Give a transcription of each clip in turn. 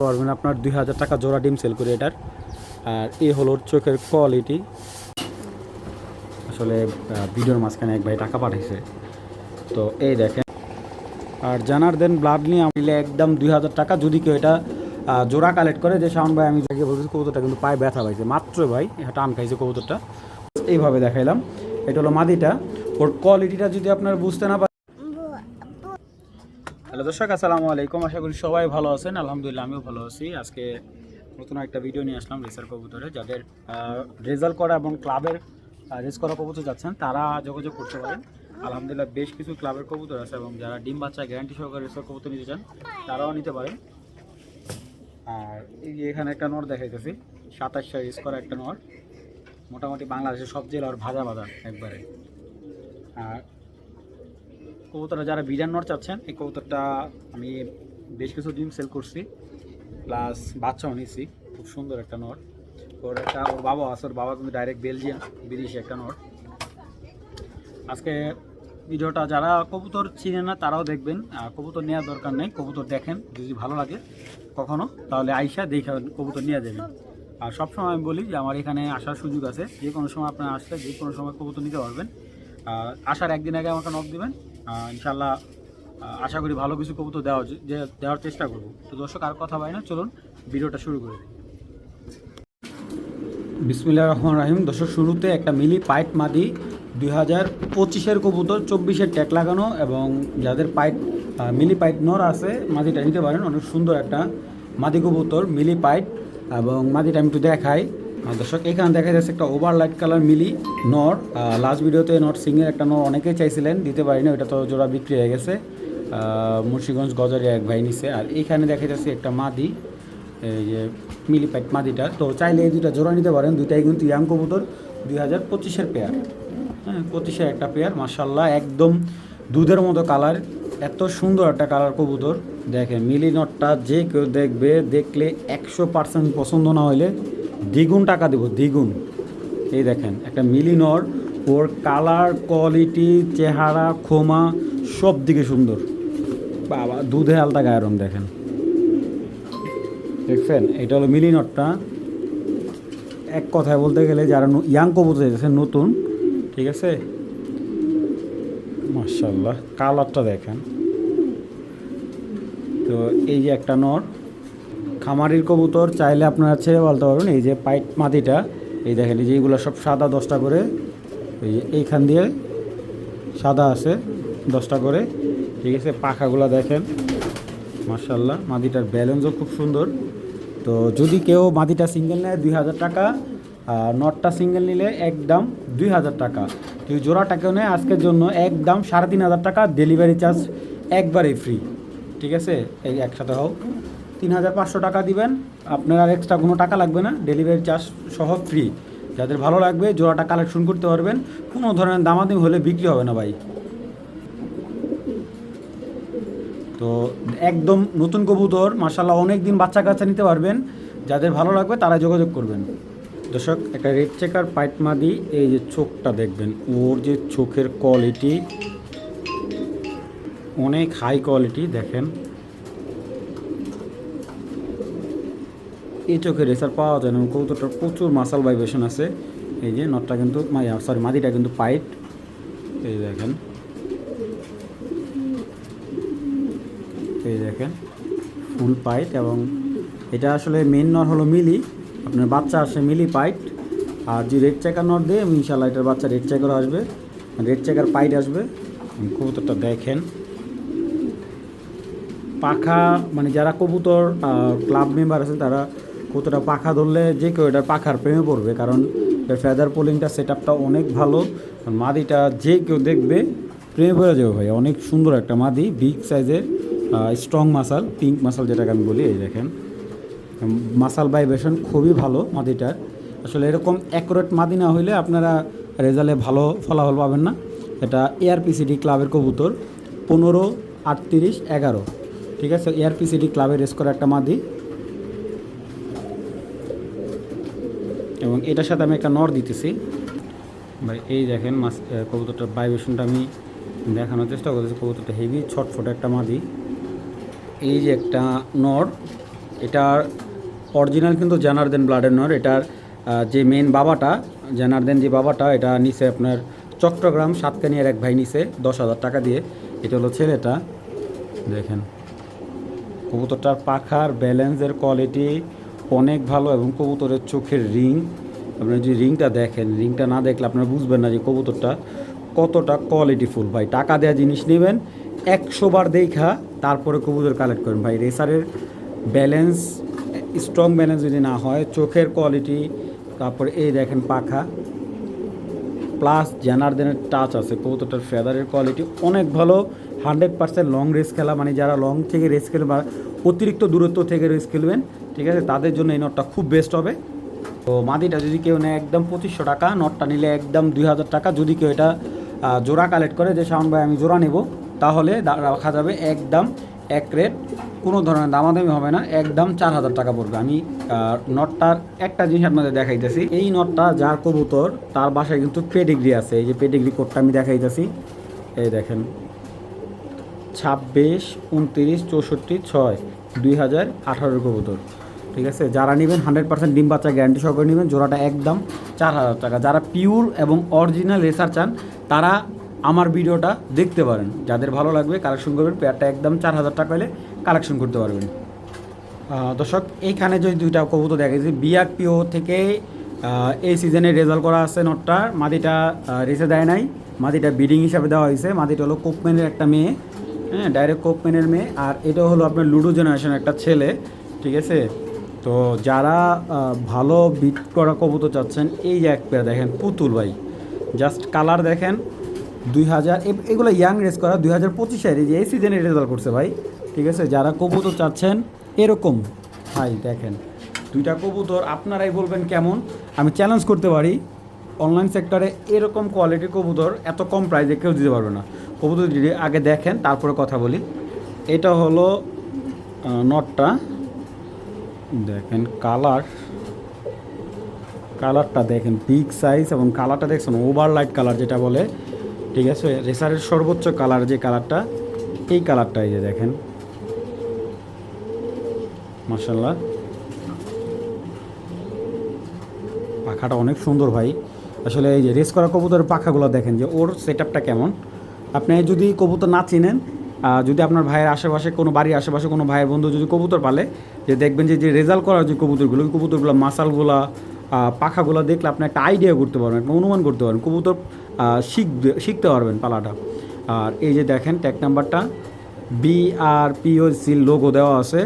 পারবেন আপনার 2000 টাকা জোড়া ডিম সেল করে এটার। আর এই হলো চোখের কোয়ালিটি। আসলে ভিডিওর মাঝখানে এক ভাই টাকা পাঠাইছে, তো এই দেখেন। আর জানার দেন ব্লাড নিয়ে নিলে একদম 2000 টাকা। যদি কেউ এটা জোড়া কালেক্ট করে, যে শাওন ভাই আমি যাকে বলছি কবুতরটা কিন্তু পায়ে ব্যথা পাইছে মাত্র ভাই, টান খাইছে কবুতরটা। এইভাবে দেখাইলাম। এটা হলো মাদিটা। ওর কোয়ালিটিটা যদি আপনারা বুঝতে না পারেন। হ্যালো দর্শক, আসসালামু আলাইকুম। আশা করি সবাই ভালো আছেন। আলহামদুলিল্লাহ আমিও ভালো আছি। আজকে নতুন একটা ভিডিও নিয়ে আসলাম রেসার কবুতরে। যাদের রেজাল্ট করা এবং ক্লাবের রেস করা কবুতর যাচ্ছেন তারা যোগাযোগ করতে পারেন। আলহামদুলিল্লাহ বেশ কিছু ক্লাবের কবুতর আছে, এবং যারা ডিম বাচ্চা গ্যারান্টি সহকারে রেসার কবুতর নিতে চান তারাও নিতে পারেন। আর এই যে এখানে একটা নর দেখাইতেছি, 27 রেস করা একটা নর। মোটামুটি বাংলাদেশের সব জেলার ভাজা ভাজা একবারে। আর কবুতরটা যারা বিজান নর চাচ্ছেন, এই কবুতরটা আমি বেশ কিছু ডিম সেল করছি, প্লাস বাচ্চাও নিচ্ছি। খুব সুন্দর একটা নর। ওর বাবা আছে, ওর বাবা কিন্তু ডাইরেক্ট বেলজিয়াম বিদেশি একটা নর। আজকে ভিডিওটা যারা কবুতর চিনে না তারাও দেখবেন। কবুতর নেওয়ার দরকার নেই, কবুতর দেখেন, যদি ভালো লাগে কখনো তাহলে আইসা দেখে কবুতর নিয়ে যাবেন। আর সবসময় আমি বলি যে আমার এখানে আসার সুযোগ আছে, যে কোনো সময় আপনারা আসলে যে কোনো সময় কবুতর নিতে পারবেন। আসার একদিন আগে আমাকে নক দেবেন, ইনশাল্লাহ আশা করি ভালো কিছু কবুতর দেওয়ার চেষ্টা করব। তো দর্শক আর কথা হয় না, চলুন ভিডিওটা শুরু করে দিই। বিসমিল্লাহির রহমানির রহিম। দর্শক, শুরুতে একটা মিলি পাইট মাদি 2025-এর কবুতর, 24-এর ট্যাগ লাগানো, এবং যাদের পাইট মিলি পাইট নর আছে মাদিটা নিতে পারেন। অনেক সুন্দর একটা মাদি কবুতর মিলি পাইট। এবং মাদিটা আমি একটু দেখাই। দর্শক, এখানে দেখা যাচ্ছে একটা ওভার লাইট কালার মিলি নর। লাস্ট ভিডিওতে নট সিংয়ের একটা নর অনেকেই চাইছিলেন, দিতে পারিনি, ওইটা তো জোড়া বিক্রি হয়ে গেছে। মুন্সিগঞ্জ গজারিয়া এক ভাই নিছে। আর এইখানে দেখা যাচ্ছে একটা মাদি, এই যে মিলি পাইট মাদিটা। তো চাইলে এই দুইটা জোড়া নিতে পারেন। দুইটাই কিন্তু ইয়াং কবুতর, 2025-এর পেয়ার। হ্যাঁ, 25-এর একটা পেয়ার। মাশাআল্লাহ, একদম দুধের মতো কালার, এত সুন্দর একটা কালার কবুতর। দেখেন মিলি নটটা যে কেউ দেখবে, দেখলে 100% পছন্দ না হইলে দ্বিগুণ টাকা দেবো, দ্বিগুণ। এই দেখেন একটা মিলি নর, ওর কালার কোয়ালিটি চেহারা খোমা সব দিকে সুন্দর। বাবা, দুধে আলতা গায়ের রং দেখেন, দেখছেন? এটা হলো মিলি নটটা। এক কথায় বলতে গেলে যারা ইয়াং কবুতর এসেছে নতুন, ঠিক আছে? মাশাআল্লাহ, কালারটা দেখেন। তো এই যে একটা নর খামারির কবুতর, চাইলে আপনারা ছেড়ে বলতে পারবেন। এই যে পাইট মাদিটা, এই দেখেন, এই যে এইগুলো সব সাদা 10টা করে, এই যে এইখান দিয়ে সাদা আছে 10টা করে, ঠিক আছে? পাখাগুলো দেখেন, মাশাআল্লাহ। মাদিটার ব্যালেন্সও খুব সুন্দর। তো যদি কেউ মাদিটা সিঙ্গেল নেয় 2000 টাকা, নটটা সিঙ্গেল নিলে একদম 2000 টাকা। কেউ জোড়াটাকেও নেয় আজকের জন্য একদম 3500 টাকা, ডেলিভারি চার্জ একবারেই ফ্রি, ঠিক আছে? এই একসাথে হোক 3500 টাকা দিবেন, আপনার আর এক্সট্রা কোনো টাকা লাগবে না, ডেলিভারি চার্জ সহ ফ্রি। যাদের ভালো লাগবে জোড়াটা কালেকশন করতে পারবেন, কোনো ধরনের দামাদামি হলে বিক্রি হবে না ভাই। তো একদম নতুন কবুতর, মাশাআল্লাহ, অনেক দিন বাচ্চা কাচ্চা নিতে পারবেন। যাদের ভালো লাগবে তারা যোগাযোগ করবেন। দর্শক, একটা রেড চেকার পাইট মাদি, এই যে চোখটা দেখবেন, ওর যে চোখের কোয়ালিটি অনেক হাই কোয়ালিটি। দেখেন এই চোখের রেসার পাওয়া যায় না। কবুতরটার প্রচুর মাসাল ভাইব্রেশন আছে। এই যে নটটা কিন্তু মাদিটা কিন্তু পাইট, এই দেখেন, এই দেখেন ফুল পাইট। এবং এটা আসলে মেন নর হলো মিলি, আপনার বাচ্চা আসে মিলি পাইট। আর যে রেড চেকার নর দিয়ে ইনশাআল্লাহ এটার বাচ্চা রেড চেকার আসবে, রেড চেকার পাইট আসবে। কবুতরটা দেখেন, পাখা, মানে যারা কবুতর ক্লাব মেম্বার আছেন তারা কবুতরটা পাখা ধরলে যে কেউ এটার পাখার প্রেমে পড়বে, কারণ এর ফেদার পোলিংটা সেট আপটা অনেক ভালো। মাদিটা যে কেউ দেখবে প্রেমে পড়ে যাবে ভাই। অনেক সুন্দর একটা মাদি, বিগ সাইজের, স্ট্রং মাসাল, পিঙ্ক মাসাল যেটাকে আমি বলি। এই দেখেন মাসাল ভাইব্রেশন খুবই ভালো মাদিটার। আসলে এরকম অ্যাকুরেট মাদি না হইলে আপনারা রেজাল্টে ভালো ফলাফল পাবেন না। এটা এআরপিসিডি ক্লাবের কবুতর, 15-38-11, ঠিক আছে? এআরপিসিডি ক্লাবের রেস করা একটা মাদি। এবং এটার সাথে আমি একটা নর দিতেছি ভাই। এই দেখেন কবুতরটার ভাইব্রেশনটা আমি দেখানোর চেষ্টা করতেছি। কবুতরটা হেভি ছটফট একটা মাদি। এই যে একটা নর, এটার অরিজিনাল কিন্তু জানারদেন ব্লাডের নর। এটার যে মেন বাবাটা, জানারদেন যে বাবাটা, এটা নিচে আপনার চট্টগ্রাম সাতকানিয়ার এক ভাই নিচে 10,000 টাকা দিয়ে। এটা হলো ছেলেটা। দেখেন কবুতরটার পাখার ব্যালেন্সের কোয়ালিটি অনেক ভালো এবং কবুতরের চোখের রিং, আপনার যে রিংটা দেখেন, রিংটা না দেখলে আপনারা বুঝবেন না যে কবুতরটা কতটা কোয়ালিটিফুল। ভাই টাকা দেওয়া জিনিস নেবেন, 100 বার দেখা তারপরে কবুতর কালেক্ট করেন ভাই। রেসারের ব্যালেন্স, স্ট্রং ব্যালেন্স যদি না হয়, চোখের কোয়ালিটি, তারপরে এই দেখেন পাখা প্লাস জানারদেনের টাচ আছে, কবুতরটার ফেদারের কোয়ালিটি অনেক ভালো। 100% লং রেস খেলা, মানে যারা লং থেকে রেস খেলবেন বা অতিরিক্ত দূরত্ব থেকে রেস খেলবেন, ঠিক আছে, তাদের জন্য এই নটটা খুব বেস্ট হবে। তো মাদিটা যদি কেউ নেয় একদম 2500 টাকা, নটটা নিলে একদম 2000 টাকা। যদি কেউ এটা জোড়া কালেক্ট করে যে শাওন ভাই আমি জোড়া নেব, তাহলে রাখা যাবে একদম এক রেট, কোনো ধরনের দামাদামি হবে না, একদম 4000 টাকা পড়বে। আমি নটটার একটা জিনিস আপনাদের দেখাইতেছি। এই নটটা যার কবুতর তার বাসায় কিন্তু পেডিগ্রি আছে। এই যে পেডিগ্রি কোডটা আমি দেখাইতেছি, এই দেখেন 26, 29, 64, 6, 2018 কবুতর, ঠিক আছে। যারা নেবেন 100% ডিম বাচ্চা গ্যারান্টি সহকারে নেবেন, জোড়াটা একদম 4000 টাকা। যারা পিওর এবং অরিজিনাল রেসার চান তারা আমার ভিডিওটা দেখতে পারেন, যাদের ভালো লাগবে কালেকশন করবেন। পেয়ারটা একদম 4000 টাকা হলে কালেকশন করতে পারবেন। দর্শক এইখানে যদি দুইটা কবুতর দেখেছি বিআরপিও থেকে এই সিজনে রেজাল্ট করা আছে। নটটার মাদিটা রেসে দেয় নাই, মাদিটা বিডিং হিসাবে দেওয়া হয়েছে। মাদিটা হলো কোপম্যানের একটা মেয়ে, হ্যাঁ, ডাইরেক্ট কোপম্যানের মেয়ে। আর এটা হলো আপনার লুডো জেনারেশন একটা ছেলে, ঠিক আছে। তো যারা ভালো বিট করা কবুতর চাচ্ছেন, এই যে এক পেয়ার দেখেন পুতুল ভাই, জাস্ট কালার দেখেন 2000, এগুলো ইয়াং রেস করা 2025-এর, এই যে এই সিজনে রেজাল্ট করছে ভাই, ঠিক আছে। যারা কবুতর চাচ্ছেন এরকম ভাই দেখেন দুইটা কবুতর, আপনারাই বলবেন কেমন। আমি চ্যালেঞ্জ করতে পারি অনলাইন সেক্টরে এরকম কোয়ালিটির কবুতর এত কম প্রাইসে কেউ দিতে পারবে না। কবুতর যদি আগে দেখেন তারপরে কথা বলি। এটা হলো নটটা, দেখেন কালারটা দেখেন, বিগ সাইজ এবং কালারটা দেখছেন ওভার লাইট কালার যেটা বলে, ঠিক আছে। রেসারের সর্বোচ্চ কালার যে কালারটা, এই কালারটা এই যে দেখেন, মাশাআল্লাহ পাখাটা অনেক সুন্দর ভাই। আসলে এই যে রেস করা কবুতরের পাখাগুলো দেখেন যে ওর সেটআপটা কেমন। আপনি যদি কবুতর না চিনেন, যদি আপনার ভাইয়ের আশেপাশে কোনো বাড়ির আশেপাশে কোনো ভাইয়ের বন্ধু যদি কবুতর পালে, যে দেখবেন যে রেজাল্ট করার যে কবুতরগুলো, ওই কবুতরগুলো মাসালগুলো পাখাগুলো দেখলে আপনি একটা আইডিয়া করতে পারবেন, একটা অনুমান করতে পারবেন, কবুতর শিখতে পারবেন পালাটা। আর এই যে দেখেন ট্যাগ নাম্বারটা BRPOC লোগো দেওয়া আছে,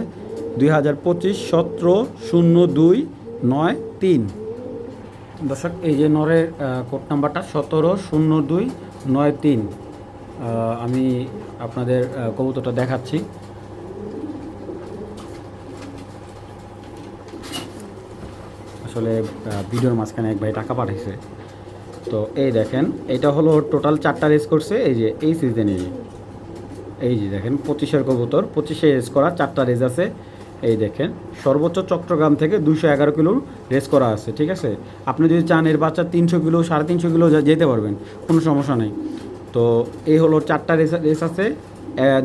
2025 17-02-93। দর্শক এই যে নরের কোড নাম্বারটা 17-02-93। আমি আপনাদের কবুতরটা দেখাচ্ছি। আসলে ভিডিওর মাঝখানে এক ভাই টাকা পাঠাইছে, তো এই দেখেন এটা হলো টোটাল 4টা রেস করছে। এই যে এই সিজনে এই যে দেখেন 25-এর কবুতর, 25-এ রেস করা 4টা রেস আছে। এই দেখেন সর্বোচ্চ চট্টগ্রাম থেকে 211 কিলোর রেস করা আছে, ঠিক আছে। আপনি যদি চান এর বাচ্চা 300 কিলো 350 কিলো যেতে পারবেন, কোনো সমস্যা নেই। তো এই হলো 4টা রেস আছে,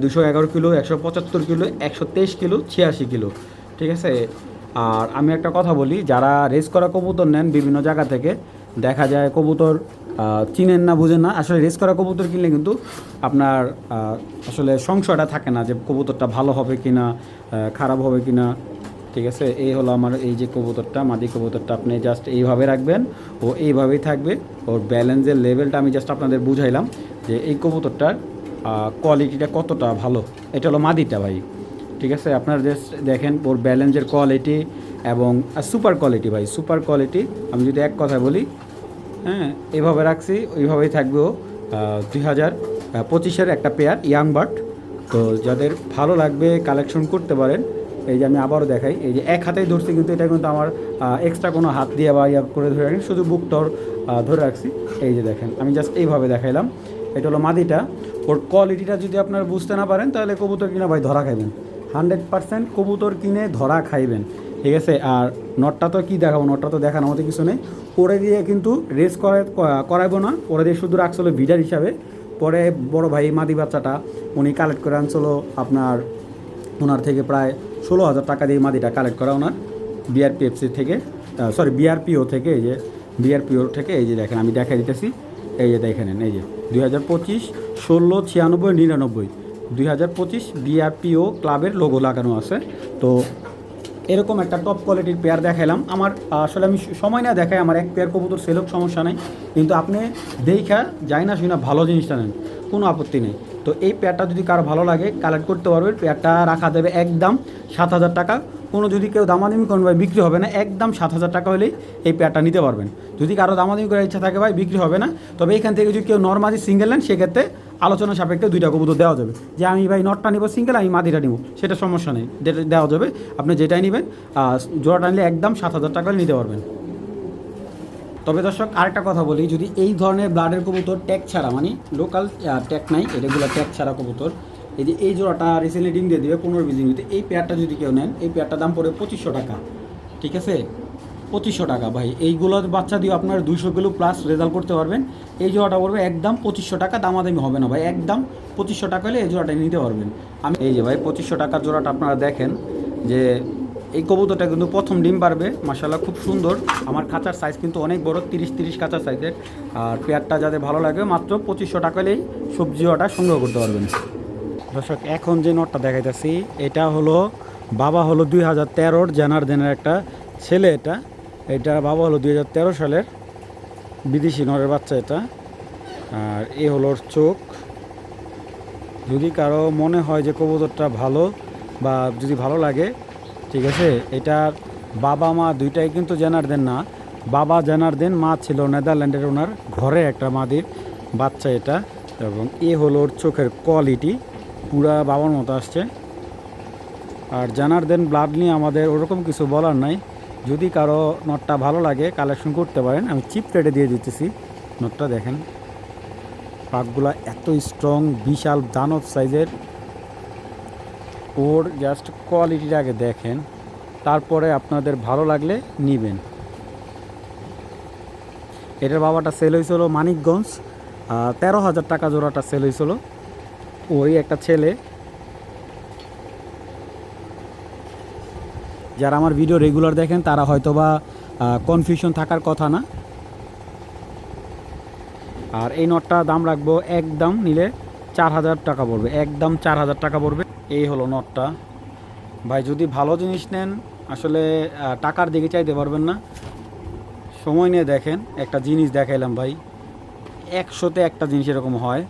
211 কিলো, 175 কিলো, 123 কিলো, 86 কিলো, ঠিক আছে। আর আমি একটা কথা বলি, যারা রেস করা কবুতর নেন বিভিন্ন জায়গা থেকে, দেখা যায় কবুতর চিনেন না, বুঝেন না। আসলে রেস করা কবুতর কিনলে কিন্তু আপনার আসলে সংশয়টা থাকে না যে কবুতরটা ভালো হবে কি না, খারাপ হবে কি না, ঠিক আছে। এই হলো আমার এই যে কবুতরটা, মাদি কবুতরটা আপনি জাস্ট এইভাবে রাখবেন, ও এইভাবেই থাকবে। ওর ব্যালেন্সের লেভেলটা আমি জাস্ট আপনাদের বুঝাইলাম যে এই কবুতরটার কোয়ালিটিটা কতটা ভালো। এটা হলো মাদিটা ভাই, ঠিক আছে। আপনারা জাস্ট দেখেন ওর ব্যালেন্সের কোয়ালিটি এবং সুপার কোয়ালিটি ভাই, সুপার কোয়ালিটি। আমি যদি এক কথা বলি, হ্যাঁ, এভাবে রাখছি, ওইভাবেই থাকবে ও। 2025-এর একটা পেয়ার ইয়াং বার্ড। তো যাদের ভালো লাগবে কালেকশন করতে পারেন। এই যে আমি আবারও দেখাই, এই যে এক হাতেই ধরছি, কিন্তু এটা কিন্তু আমার এক্সট্রা কোনো হাত দিয়ে বা ইয়া করে ধরে রাখি, শুধু বুকটর ধরে রাখছি। এই যে দেখেন আমি জাস্ট এইভাবে দেখাইলাম। এটা হলো মাদিটা। ওর কোয়ালিটিটা যদি আপনারা বুঝতে না পারেন, তাহলে কবুতর কিনা ভাই ধরা খাইবেন, 100% কবুতর কিনে ধরা খাইবেন, ঠিক আছে। আর নটটা তো কী দেখাবো, নটটা তো দেখানোর মতো কিছু নেই। পরে দিয়ে কিন্তু রেস করাইবো না, পরে দিয়ে শুধু রাখছিল ভিডার হিসাবে। পরে বড় ভাই মাদি বাচ্চাটা উনি কালেক্ট করে আনছিল আপনার ওনার থেকে প্রায় 16,000 টাকা দিয়ে মাদিটা কালেক্ট করা ওনার বিআরপিএফসি থেকে, সরি বিআরপিও থেকে। এই যে বিআরপিও থেকে, এই যে দেখেন আমি দেখাই দিতেছি, এই যে দেখেন, এই যে 2025 16 96 99 2025 বিআরপিও ক্লাবের লোগো লাগানো আছে। তো এরকম একটা টপ কোয়ালিটির পেয়ার দেখাইলাম। আমার আসলে আমি সময় না দেখাই, আমার এক পেয়ার কবুতর সেলক সমস্যা নেই, কিন্তু আপনি দেখা যাই না শুনে ভালো জিনিসটা নেন, কোনো আপত্তি নেই। তো এই পেয়ারটা যদি কারো ভালো লাগে কালেক্ট করতে পারবেন। পেয়ারটা রাখা দেবে একদম 7,000 টাকা। কোনো যদি কেউ দামাদামি করেন ভাই বিক্রি হবে না, একদম 7,000 টাকা হলেই এই পেয়ারটা নিতে পারবেন। যদি কারো দামাদামি করার ইচ্ছা থাকে ভাই বিক্রি হবে না, তবে এখান থেকে যদি কেউ নর্মালি সিঙ্গেল নেন সেক্ষেত্রে আলোচনা সাপেক্ষে 2টা কবুতর দেওয়া যাবে। যে আমি ভাই নটটা নিব সিঙ্গেল, আমি মাদিটা নিব, সেটা সমস্যা নেই, দেওয়া যাবে। আপনি যেটাই নেবেন জোড়াটা নিলে একদম 7,000 টাকা নিতে পারবেন। তবে দর্শক আরেকটা কথা বলি, যদি এই ধরনের ব্লাডের কবুতর ট্যাগ ছাড়া, মানে লোকাল ট্যাগ নাই, রেগুলার ট্যাগ ছাড়া কবুতর, এই যে এই জোড়াটা রিসেন্টলি ডিম দিয়ে দেবে 15-20 দিন, এই পেয়ারটা যদি কেউ নেন, এই পেয়ারটার দাম পড়ে 2500 টাকা। ঠিক আছে, 2500 টাকা ভাই। এইগুলোর বাচ্চা দিয়ে আপনার 200 কিলো প্লাস রেজাল্ট করতে পারবেন। এই জোড়াটা পড়বে একদম 2500 টাকা, দামাদামি হবে না ভাই, একদম 2500 টাকা হলে এই জোড়াটা নিতে পারবেন। আমি এই যে ভাই 2500 টাকার জোড়াটা আপনারা দেখেন, যে এই কবুতরটা কিন্তু প্রথম ডিম পারবে, মাশাআল্লাহ খুব সুন্দর। আমার খাঁচার সাইজ কিন্তু অনেক বড়, 30 খাঁচার সাইজের। আর পেয়ারটা যাদের ভালো লাগে মাত্র 2500 টাকা হলেই সবজি ওটা সংগ্রহ করতে পারবেন। দর্শক এখন যে নটটা দেখাইতেছি, এটা হলো বাবা হলো 2013 জেনারদেনের একটা ছেলে। এটা বাবা হলো 2013 সালের বিদেশি নরের বাচ্চা এটা। আর এ হলো ওর চোখ। যদি কারো মনে হয় যে কবুতরটা ভালো বা যদি ভালো লাগে, ঠিক আছে, এটার বাবা মা দুইটাই কিন্তু জেনারদেন না, বাবা জেনারদেন, মা ছিল নেদারল্যান্ডের, ওনার ঘরে একটা মাদির বাচ্চা এটা। এবং এ হলো ওর চোখের কোয়ালিটি, পুরা বাবার মতো আসছে। আর জেনারদেন ব্লাড নিয়ে আমাদের ওরকম কিছু বলার নাই। যদি কারো নটটা ভালো লাগে কালেকশন করতে পারেন, আমি চিপ রেটে দিয়ে দিতেছি। নটটা দেখেন, পাকগুলা এত স্ট্রং, বিশাল দানব সাইজের। ওর জাস্ট কোয়ালিটিটা আগে দেখেন, তারপরে আপনাদের ভালো লাগলে নেবেন। এটার বাবাটা সেল হয়েছিল মানিকগঞ্জ, 13,000 টাকা জোড়াটা সেল হয়েছিল। ওই একটা ছেলে, যারা আমার ভিডিও রেগুলার দেখেন তারা হয়তো বা কনফিউশন থাকার কথা না। আর এই নটটা দাম রাখবো একদম নিলে 4,000 টাকা পড়বে, একদম 4,000 টাকা পড়বে। এই হলো নটটা ভাই। যদি ভালো জিনিস নেন আসলে টাকার দিকে চাইতে পারবেন না, সময় নিয়ে দেখেন। একটা জিনিস দেখাইলাম ভাই, 100তে একটা জিনিস এরকম হয়।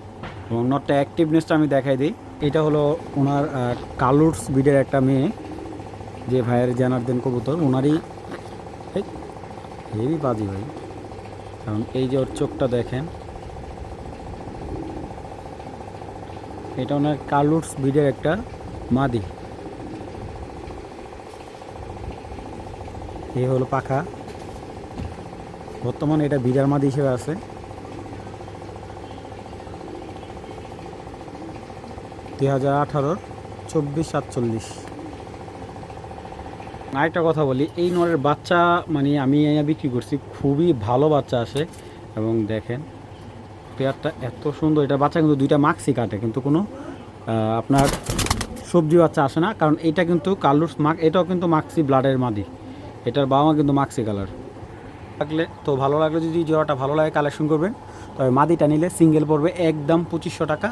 এবং নটটা অ্যাক্টিভনেসটা আমি দেখাই দিই। এটা হলো ওনার কালুরস ব্রিডের একটা মেয়ে, যে ভাইয়ের জেনারদেন কবুতর, ওনারই হেভি বাজি ভাই। কারণ এই যে ওর চোখটা দেখেন, এটা ওনার কালুরস ব্রিডের একটা মাদি। এই হলো পাখা, বর্তমানে এটা বিড়ার মাদি হিসেবে আছে। 2018 24-47। আরেকটা কথা বলি, এই নরের বাচ্চা মানে আমি বিক্রি করছি, খুবই ভালো বাচ্চা আসে। এবং দেখেন পেয়ারটা এত সুন্দর। এটা বাচ্চা কিন্তু 2টা মাক্সি কাটে, কিন্তু কোনো আপনার সবজি বাচ্চা আসে না, কারণ এটা কিন্তু কালুরস এটাও কিন্তু মাক্সি ব্লাডের মাদি। এটার বাবা মা কিন্তু মাক্সি কালার। লাগলে তো ভালো লাগলে যদি জোড়াটা ভালো লাগে কালেকশন করবেন। তবে মাদিটা নিলে সিঙ্গেল পড়বে একদম 2500 টাকা,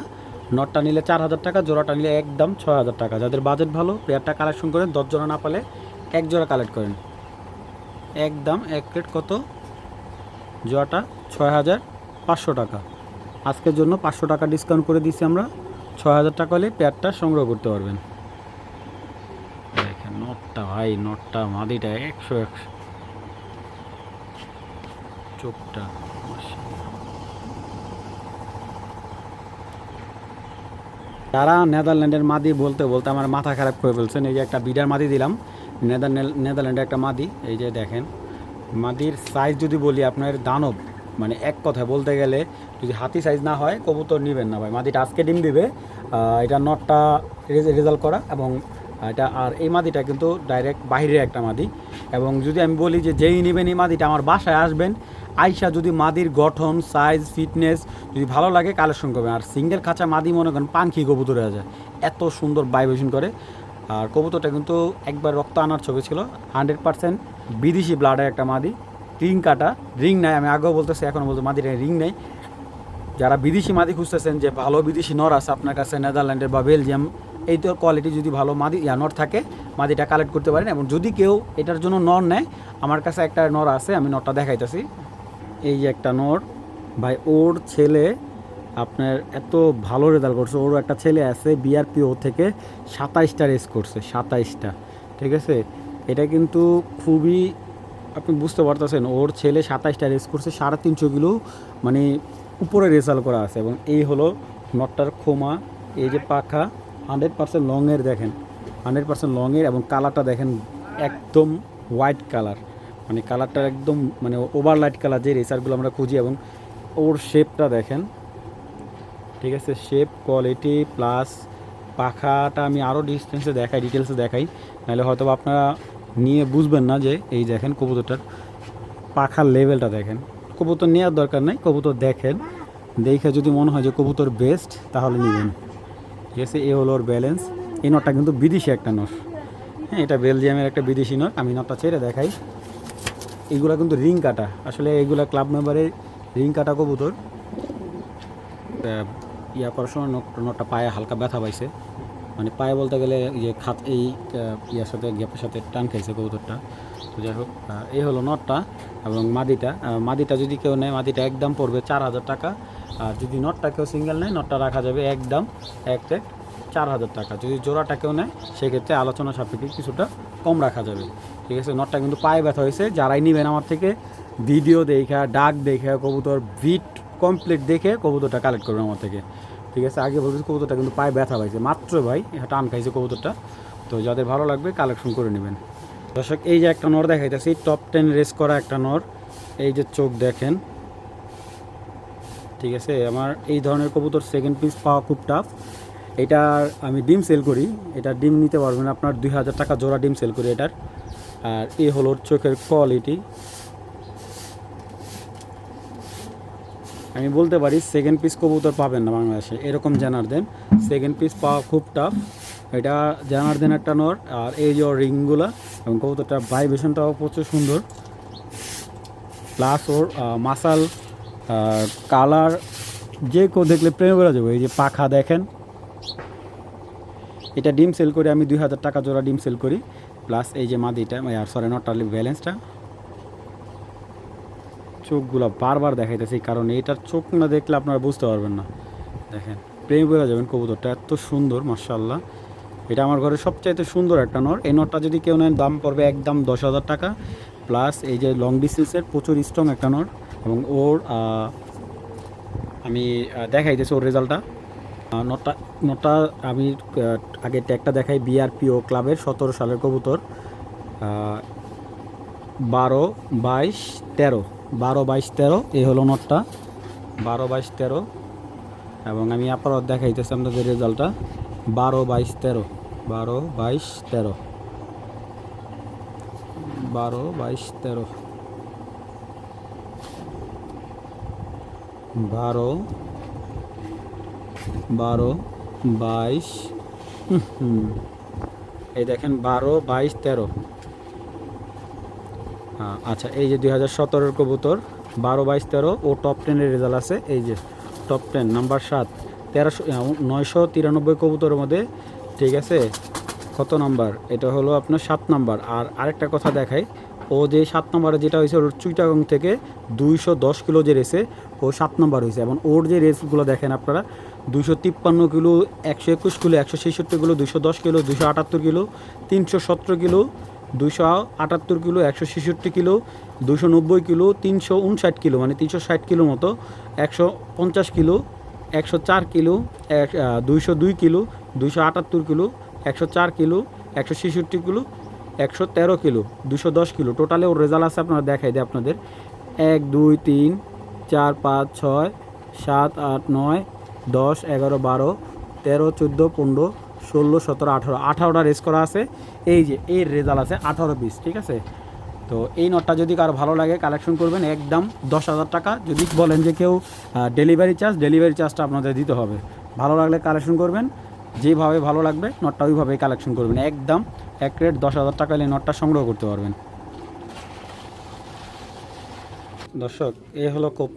নটটা নিলে 4,000 টাকা, জোড়াটা নিলে একদম 6,000 টাকা। যাদের বাজেট ভালো পেয়ারটা কালেকশন করেন, 10 জোড়া না পালে 1 জোড়া কালেক্ট করেন। একদম এক প্লেট কত জোড়াটা 6,500 টাকা। আজকের জন্য 500 টাকা ডিসকাউন্ট করে দিচ্ছি আমরা। 6,000 টাকা হলে পেয়ারটা সংগ্রহ করতে পারবেন। দেখেন নটটা ভাই, নটটা মাদিটা 100 চোখটা। তারা নেদারল্যান্ডের মাদি বলতে বলতে আমার মাথা খারাপ করে ফেলছেন। এই যে একটা বিডার মাদি দিলাম, নেদারল্যান্ডের একটা মাদি। এই যে দেখেন মাদির সাইজ যদি বলি আপনার দানব, মানে এক কথায় বলতে গেলে যদি হাতি সাইজ না হয় কবুতর নেবেন না ভাই। মাদিটা আজকে ডিম দিবে, এটা নটটা রেজাল্ট করা। এবং এটা আর এই মাদিটা কিন্তু ডাইরেক্ট বাইরের একটা মাদি। এবং যদি আমি বলি যে যেই নেবেন এই মাদিটা আমার বাসায় আসবেন, আইসা যদি মাদির গঠন, সাইজ, ফিটনেস যদি ভালো লাগে কালেকশন করবেন। আর সিঙ্গেল খাঁচা মাদি মনে করেন পানখি কবুতর হয়ে যায়, এত সুন্দর ভাইব্রেশন করে। আর কবুতরটা কিন্তু একবার রক্ত আনার ছবি ছিল, 100% বিদেশি ব্লাডের একটা মাদি, রিং কাটা, রিং নাই, আমি আগেও বলতেছি এখনও বলতে মাদিটা রিং নেই। যারা বিদেশি মাদি খুঁজতেছেন যে ভালো বিদেশি নর আছে আপনার কাছে নেদারল্যান্ডের বা বেলজিয়াম, এই তো কোয়ালিটি যদি ভালো মাদি নর থাকে মাদিটা কালেক্ট করতে পারেন। এবং যদি কেউ এটার জন্য নর নেয়, আমার কাছে একটা নর আছে, আমি নরটা দেখাইতেছি। এই যে একটা নর ভাই, ওর ছেলে আপনার এত ভালো রেজাল্ট করছে। ওর একটা ছেলে আছে বিআরপিও থেকে 27টা রেস করছে, 27টা, ঠিক আছে। এটা কিন্তু খুবই, আপনি বুঝতে পারতেছেন, ওর ছেলে 27টা রেস করছে, 350 কিলো মানে উপরে রেজাল্ট করা আছে। এবং এই হলো নটটার খোমা, এই যে পাখা 100% লংয়ের, দেখেন 100% লংয়ের। এবং কালারটা দেখেন একদম হোয়াইট কালার, মানে কালারটা একদম মানে ওভার লাইট কালার, যে রেসারগুলো আমরা খুঁজি। এবং ওর শেপটা দেখেন, ঠিক আছে, শেপ কোয়ালিটি প্লাস পাখাটা আমি আরও ডিস্টেন্সে দেখাই, ডিটেলসে দেখাই, নাহলে হয়তো আপনারা নিয়ে বুঝবেন না। যে এই দেখেন কবুতরটার পাখার লেভেলটা দেখেন। কবুতর নেওয়ার দরকার নেই, কবুতর দেখেন, দেখে যদি মনে হয় যে কবুতর বেস্ট তাহলে নেবেন, ঠিক আছে। এ হলো ওর ব্যালেন্স। এই নটটা কিন্তু বিদেশি একটা নট, হ্যাঁ, এটা বেলজিয়ামের একটা বিদেশি নট। আমি নটটা ছেড়ে দেখাই। এইগুলো কিন্তু রিং কাটা, আসলে এইগুলো ক্লাব মেম্বারের রিং কাটা কবুতর। ইয়া করার সময় নটটা পায়ে হালকা ব্যথা পাইছে, মানে পায়ে বলতে গেলে ইয়ে খাত, এই ইয়ার সাথে গ্যাপের সাথে টান খেয়েছে কবুতরটা। তো যাই হোক, এই হলো নটটা। এবং মাদিটা যদি কেউ নেয়, মাদিটা একদম পড়বে 4000 টাকা। আর যদি নটটা কেউ সিঙ্গেল নেয়, নটটা রাখা যাবে একদম 4000 টাকা। যদি জোড়াটা কেউ নেয়, সেক্ষেত্রে আলোচনা সাপেক্ষে কিছুটা কম রাখা যাবে, ঠিক আছে। নটটা কিন্তু পায়ে ব্যথা হয়েছে। যারাই নেবেন আমার থেকে ভিডিও দেখা, ডাক দেখে, কবুতর ভিট কমপ্লিট দেখে কবুতরটা কালেক্ট করবেন আমার থেকে, ঠিক আছে। আগে বলতেছি কবুতরটা কিন্তু পায়ে ব্যথা পাইছে মাত্র ভাই, টান খাইছে কবুতরটা। তো যাদের ভালো লাগবে কালেকশন করে নেবেন। দর্শক, এই যে একটা নর দেখাইতেছি, টপ 10 রেস করা একটা নর, এই যে চোখ দেখেন, ঠিক আছে। আমার এই ধরনের কবুতর সেকেন্ড পিস পাওয়া খুব টাফ। এটার আমি ডিম সেল করি, এটা ডিম নিতে পারবেন আপনার 2000 টাকা জোড়া ডিম সেল করি এটার। আর এই হলো চোখের কোয়ালিটি, আমি বলতে পারি সেকেন্ড পিস কবুতর পাবেন না বাংলাদেশে, এরকম জানারদেন সেকেন্ড পিস পাওয়া খুব টাফ। এটা জানারদেন একটা নর। আর এই যে রিংগুলো, এবং কবুতরটা ভাইব্রেশনটাও প্রচুর সুন্দর, প্লাস ওর মাসাল কালার যে কেউ দেখলে প্রেমে বেড়ে যাবে। এই যে পাখা দেখেন, এটা ডিম সেল করি আমি 2000 টাকা জোড়া ডিম সেল করি। প্লাস এই যে মাদিটা, আর সরি নটটার ব্যালেন্সটা, চোখগুলো বারবার দেখাইতেছে, কারণ এটার চোখ না দেখলে আপনারা বুঝতে পারবেন না। দেখেন, প্রেমে বেড়ে যাবেন, কবুতরটা এত সুন্দর মাশাআল্লাহ। এটা আমার ঘরে সবচাইতে সুন্দর একটা নর। এই নরটা যদি কেউ নেন, দাম পড়বে একদম 10,000 টাকা। প্লাস এই যে লং ডিস্টেন্সের প্রচুর স্ট্রং একটা নর। এবং ওর আমি দেখাইতেছি ওর রেজাল্টটা। নটটা আমি আগে ট্যাগটা দেখাই, বিআরপিও ক্লাবের 17 সালের কবুতর, 12, 22, 13, 12, 22, 13, এই হলো নটটা, 12, 22, 13। এবং আমি আপাতত দেখাইতেছি আপনাদের রেজাল্টটা, 12, 22, 13, 12, 22, 13, 12, 22, 13, 12, 12, 22, এই দেখেন 12, 22, 13। আচ্ছা, এই যে 2017 কবুতর 12, 22, 13, ও টপ 10-এর রেজাল্ট আছে। এই যে টপ 10 নাম্বার 7, 993 কবুতরের মধ্যে, ঠিক আছে। কত নাম্বার? এটা হলো আপনার 7 নাম্বার। আর আরেকটা কথা দেখাই, ও যে 7 নাম্বারে যেটা হয়েছে, ওর চুইটাগং থেকে 210 কিলো যে রেসে ও 7 নাম্বার হয়েছে। এবং ওর যে রেসগুলো দেখেন আপনারা, 253 kilo, 121 kilo, 166 kilo, 210 kilo, 278 kilo, 317 kilo, 278 kilo, 166 kilo, 290 kilo, 359 kilo, মানে 360 কিলো মতো, 150 kilo, 104 kilo, 202 kilo, 278 kilo, 104 kilo, 166 kilo, 113 kilo, 210 kilo. টোটালে ওর রেজাল্ট আছে, আপনারা দেখাই দেয় আপনাদের, 1, 2, 3, 4, 5, 6, 7, 8, 9, 10, 11, 12, 13, 14, 15, 16, 17, 18, 18টা রেস করা আছে। এই যে এর রেজাল্ট আছে 18 পিস, ঠিক আছে। তো এই নটটা যদি কারো ভালো লাগে কালেকশন করবেন, একদম 10,000 টাকা। যদি বলেন যে কেউ ডেলিভারি চার্জটা আপনাদের দিতে হবে। ভালো লাগলে কালেকশন করবেন, যেভাবে ভালো লাগবে নটটা ওইভাবেই কালেকশন করবেন, একদম এক রেট 10,000 টাকা হলে নটটা সংগ্রহ করতে পারবেন। দর্শক, এ হলো কোপ